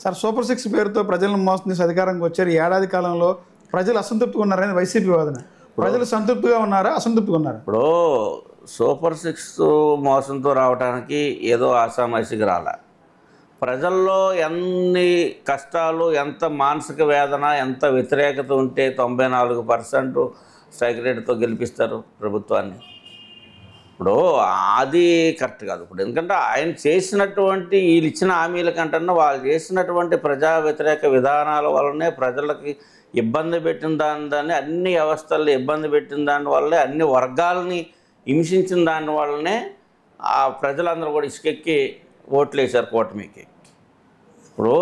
Sir super six పేరుతో ప్రజలను మోసం చేసి అధికారంకి వచ్చారు. ఈ ఏడాది కాలంలో ప్రజలు అసంతృప్తిగా ఉన్నారని వైసీపీ వాదన. ప్రజలు సంతృప్తిగా ఉన్నారా, అసంతృప్తిగా ఉన్నారా? ఇప్పుడు సూపర్ సిక్స్ మోసంతో రావడానికి ఏదో ఆషామాషికి రాలే. ప్రజల్లో ఎన్ని కష్టాలు, ఎంత మానసిక వేదన, ఎంత వ్యతిరేకత ఉంటే 94% స్ట్రైక్ రేట్తో గెలిపిస్తారు ప్రభుత్వాన్ని. ఇప్పుడు అది కరెక్ట్ కాదు. ఇప్పుడు ఎందుకంటే ఆయన చేసినటువంటి వీళ్ళు ఇచ్చిన హామీల కంటే వాళ్ళు చేసినటువంటి ప్రజా వ్యతిరేక విధానాల వల్లనే ప్రజలకి ఇబ్బంది పెట్టిన దాన్ని అన్ని వ్యవస్థల్ని ఇబ్బంది పెట్టిన దాని వల్లే అన్ని వర్గాలని హింసించిన దాని వల్లనే ఆ ప్రజలందరూ కూడా ఇసుకెక్కి ఓట్లు వేశారు కూటమికి. ఇప్పుడు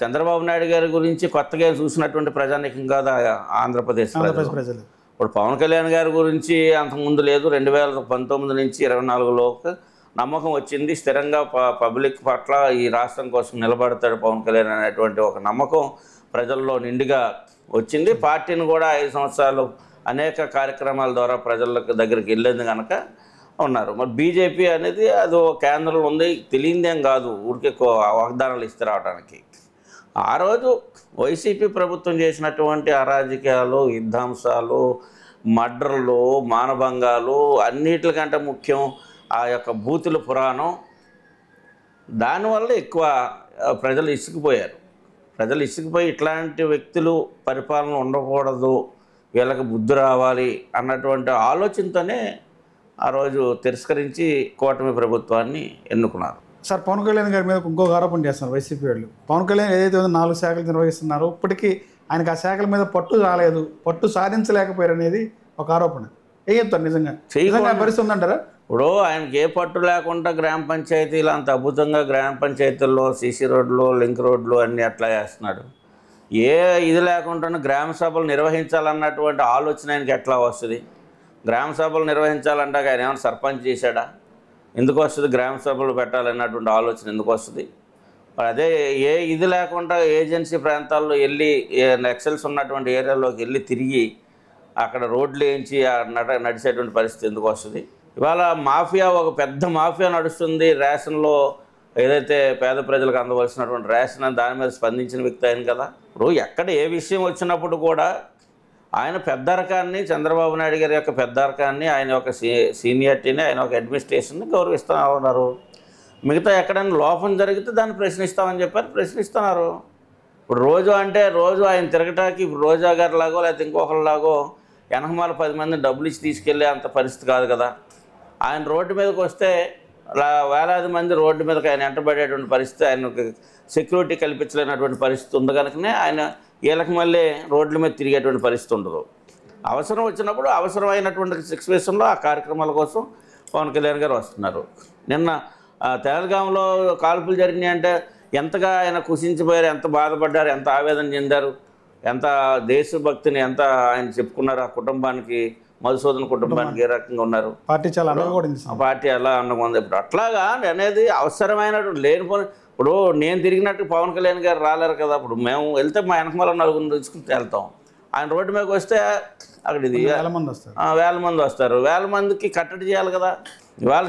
చంద్రబాబు నాయుడు గారి గురించి కొత్తగా చూసినటువంటి ప్రజానీకం కాదు ఆంధ్రప్రదేశ్ ప్రజలు. ఇప్పుడు పవన్ కళ్యాణ్ గారి గురించి అంతకుముందు లేదు. 2019 నుంచి 24లోకి నమ్మకం వచ్చింది. స్థిరంగా పబ్లిక్ పట్ల ఈ రాష్ట్రం కోసం నిలబడతాడు పవన్ కళ్యాణ్ అనేటువంటి ఒక నమ్మకం ప్రజల్లో నిండుగా వచ్చింది. పార్టీని కూడా 5 సంవత్సరాలు అనేక కార్యక్రమాల ద్వారా ప్రజల దగ్గరికి వెళ్ళేది కనుక ఉన్నారు. మరి బీజేపీ అనేది అది కేంద్రంలో ఉంది, తెలియదేం కాదు, ఊరికే వాగ్దానాలు ఇస్తే రావడానికి. ఆ రోజు వైసీపీ ప్రభుత్వం చేసినటువంటి అరాజకీయాలు, యుద్ధాంశాలు, మర్డర్లు, మానభంగాలు, అన్నిటికంటే ముఖ్యం ఆ యొక్క బూతుల పురాణం, దానివల్ల ఎక్కువ ప్రజలు ఇసుకుపోయారు. ప్రజలు ఇసుకుపోయి ఇట్లాంటి వ్యక్తులు పరిపాలన ఉండకూడదు, వీళ్ళకి బుద్ధి రావాలి అన్నటువంటి ఆలోచనతోనే ఆ రోజు తిరస్కరించి కూటమి ప్రభుత్వాన్ని ఎన్నుకున్నారు. సార్ పవన్ కళ్యాణ్ గారి మీద ఇంకొక ఆరోపణ చేస్తున్నారు వైసీపీ వాళ్ళు. పవన్ కళ్యాణ్ ఏదైతే 4 శాఖలు నిర్వహిస్తున్నారో ఇప్పటికీ ఆయనకు ఆ శాఖల మీద పట్టు రాలేదు, పట్టు సాధించలేకపోయారు అనేది ఒక ఆరోపణ. ఏం చెప్తారు? నిజంగా పరిస్థితి ఉందంటారా? ఇప్పుడు ఆయనకి ఏ పట్టు లేకుండా గ్రామ పంచాయతీలు అంత అద్భుతంగా గ్రామ పంచాయతీల్లో సీసీ రోడ్లు, లింక్ రోడ్లు అన్నీ అట్లా చేస్తున్నాడు. ఏ ఇది లేకుండా గ్రామ సభలు నిర్వహించాలన్నటువంటి ఆలోచన ఆయనకి ఎట్లా వస్తుంది? గ్రామ సభలు నిర్వహించాలంటే ఆయన ఏమైనా సర్పంచ్ చేశాడా? ఎందుకు వస్తుంది? గ్రామ సభలు పెట్టాలన్నటువంటి ఆలోచన ఎందుకు వస్తుంది? అదే ఏ ఇది లేకుండా ఏజెన్సీ ప్రాంతాల్లో వెళ్ళి నక్సల్స్ ఉన్నటువంటి ఏరియాలోకి వెళ్ళి తిరిగి అక్కడ రోడ్లు వేయించి నడిచేటువంటి పరిస్థితి ఎందుకు వస్తుంది? ఇవాళ మాఫియా, ఒక పెద్ద మాఫియా నడుస్తుంది రేషన్లో. ఏదైతే పేద ప్రజలకు అందవలసినటువంటి రేషన్ అని దాని మీద స్పందించిన వ్యక్తి ఆయన కదా. ఇప్పుడు ఎక్కడ ఏ విషయం వచ్చినప్పుడు కూడా ఆయన పెద్దరకాన్ని, చంద్రబాబు నాయుడు గారి యొక్క పెద్దరకాన్ని, ఆయన యొక్క సీనియారిటీని, ఆయన ఒక అడ్మినిస్ట్రేషన్ని గౌరవిస్తూ ఉన్నారు. మిగతా ఎక్కడైనా లోపం జరిగితే దాన్ని ప్రశ్నిస్తామని చెప్పారు, ప్రశ్నిస్తున్నారు. ఇప్పుడు రోజు అంటే రోజు ఆయన తిరగటానికి ఇప్పుడు రోజా గారిలాగో లేకపోతే ఇంకొకరిలాగో వెనకమాల 10 మందిని డబ్బులు ఇచ్చి తీసుకెళ్ళే అంత పరిస్థితి కాదు కదా. ఆయన రోడ్డు మీదకి వస్తే వేలాది మంది రోడ్డు మీదకి ఆయన వెంటబడేటువంటి పరిస్థితి, ఆయనకు సెక్యూరిటీ కల్పించలేనటువంటి పరిస్థితి ఉంది కనుకనే ఆయన వీళ్ళకి మళ్ళీ రోడ్ల మీద తిరిగేటువంటి పరిస్థితి ఉండదు. అవసరం వచ్చినప్పుడు అవసరమైనటువంటి సిచ్యువేషన్లో ఆ కార్యక్రమాల కోసం పవన్ కళ్యాణ్ గారు వస్తున్నారు. నిన్న తెలంగాణలో కాల్పులు జరిగినాయి అంటే ఎంతగా ఆయన కుషించిపోయారు, ఎంత బాధపడ్డారు, ఎంత ఆవేదన చెందారు, ఎంత దేశభక్తిని ఎంత ఆయన చెప్పుకున్నారు. ఆ కుటుంబానికి, మధుసూదన్ కుటుంబానికి ఏ రకంగా ఉన్నారు. పార్టీ చాలా పార్టీ ఎలా అండగా ఉంది. ఇప్పుడు అట్లాగా అనేది అవసరమైనటువంటి లేనిపోని. ఇప్పుడు నేను తిరిగినట్టు పవన్ కళ్యాణ్ గారు రాలేరు కదా. ఇప్పుడు మేము వెళ్తే మా వెనకమాల 4 తీసుకుని వెళ్తాం. ఆయన రోడ్డు మీదకి వస్తే అక్కడ ఇది వేల మంది వస్తారు. వేల మందికి కట్టడి చేయాలి కదా. ఇవాళ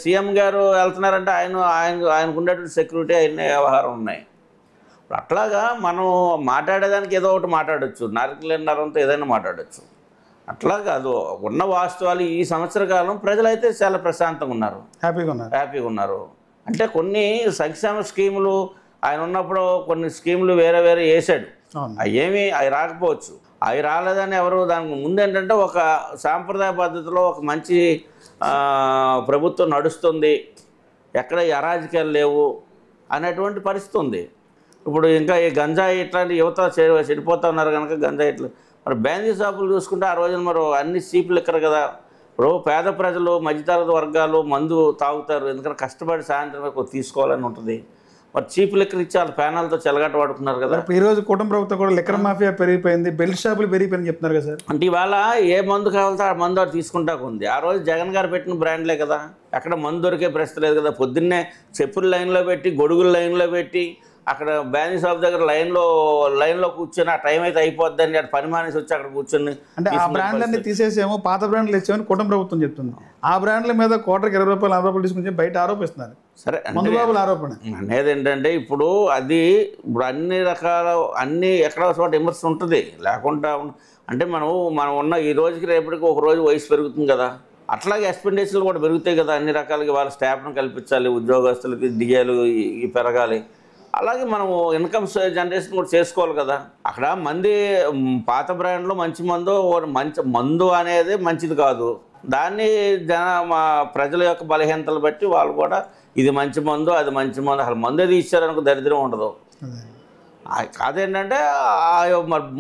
సీఎం గారు వెళ్తున్నారంటే ఆయనకు ఉండేటువంటి సెక్యూరిటీ అయిన వ్యవహారం ఉన్నాయి. అట్లాగా మనం మాట్లాడేదానికి ఏదో ఒకటి మాట్లాడచ్చు, నరకలేనితో ఏదైనా మాట్లాడచ్చు. అట్లా కాదు, ఉన్న వాస్తవాలు. ఈ సంవత్సర కాలం ప్రజలైతే చాలా ప్రశాంతంగా ఉన్నారు, హ్యాపీగా ఉన్నారు. అంటే కొన్ని సంక్షేమ స్కీములు ఆయన ఉన్నప్పుడు కొన్ని స్కీములు వేరే వేసాడు. అవి రాకపోవచ్చు, అవి రాలేదని ఎవరు. దానికి ముందు ఏంటంటే ఒక సాంప్రదాయ పద్ధతిలో ఒక మంచి ప్రభుత్వం నడుస్తుంది, ఎక్కడ అరాజకాలు లేవు అనేటువంటి పరిస్థితి ఉంది. ఇప్పుడు ఇంకా ఈ గంజాయి ఇట్లాంటి యువత చెడిపోతూ ఉన్నారు కనుక గంజాయి ఇట్లా. మరి బ్యాంజీ షాపులు చూసుకుంటే ఆ రోజున మరి అన్ని చీప్ లిక్కర్ కదా. ఇప్పుడు పేద ప్రజలు, మధ్యతరగతి వర్గాలు మందు తాగుతారు, ఎందుకంటే కష్టపడి సాయంత్రం తీసుకోవాలని ఉంటుంది. మరి చీప్ లిక్కర్ ఇచ్చి వాళ్ళ ప్యానాలతో చెలగట్ట పడుతున్నారు కదా. ఈ రోజు కుటుంబ ప్రభుత్వం కూడా లిక్కర్ మాఫియా పెరిగిపోయింది, బెల్ట్ షాపులు పెరిగిపోయింది చెప్తున్నారు కదా సార్. అంటే ఇవాళ ఏ మందు కావాలంటే ఆ మందు అది తీసుకుంటాకు ఉంది. ఆ రోజు జగన్ గారు పెట్టిన బ్రాండ్లే కదా, ఎక్కడ మందు దొరికే ప్రశ్న లేదు కదా. పొద్దున్నే చెప్పులు లైన్లో పెట్టి, గొడుగులు లైన్లో పెట్టి, అక్కడ బ్యాంజీ షాప్ దగ్గర లైన్లో కూర్చొని ఆ టైం అయితే అయిపోద్దని అక్కడ పని మానేసి వచ్చి అక్కడ కూర్చొని. అంటే ఆ బ్రాండ్లన్నీ తీసేసేమో పాత బ్రాండ్లు ఇచ్చామని కుటుంబ ప్రభుత్వం చెప్తుంది. ఆ బ్రాండ్ల మీద కోటకి 20 రూపాయలు 40 రూపాయలు తీసుకుని బయట ఆరోపిస్తున్నారు. సరే మందు బాబుల ఆరోపణ అనేది ఏంటంటే ఇప్పుడు అన్ని రకాల ఎక్కడో చోట విమర్శ ఉంటుంది లేకుండా అంటే మనం ఉన్న ఈ రోజుకి రేపటికి ఒక రోజు వయసు పెరుగుతుంది కదా, అట్లాగే ఎక్స్పెండిచర్లు కూడా పెరుగుతాయి కదా, అన్ని రకాలకి వాళ్ళ స్టాఫ్ను కల్పించాలి, ఉద్యోగస్తులకి డిఏలు పెరగాలి, అలాగే మనము ఇన్కమ్ జనరేషన్ కూడా చేసుకోవాలి కదా. అక్కడ పాత బ్రాండ్లో మంచి మందు అనేది మంచిది కాదు, దాన్ని ప్రజల యొక్క బలహీనతలు బట్టి వాళ్ళు కూడా ఇది మంచి మందు అది మంచి మందు, అసలు మందు అది ఇచ్చారనుకో దరిద్రం ఉండదు. కాదేంటంటే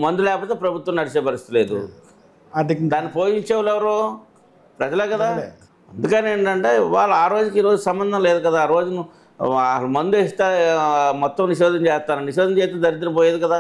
మందు లేకపోతే ప్రభుత్వం నడిచే పరిస్థితి లేదు, దాన్ని పోషించేవాళ్ళు ఎవరు? ప్రజలే కదా. అందుకని ఏంటంటే వాళ్ళు ఆ రోజుకి ఈ రోజు సంబంధం లేదు కదా. ఆ రోజు మందు ఇస్తే మొత్తం నిషేధం చేస్తారు, నిషేధం చేస్తే దరిద్రం పోయేది కదా.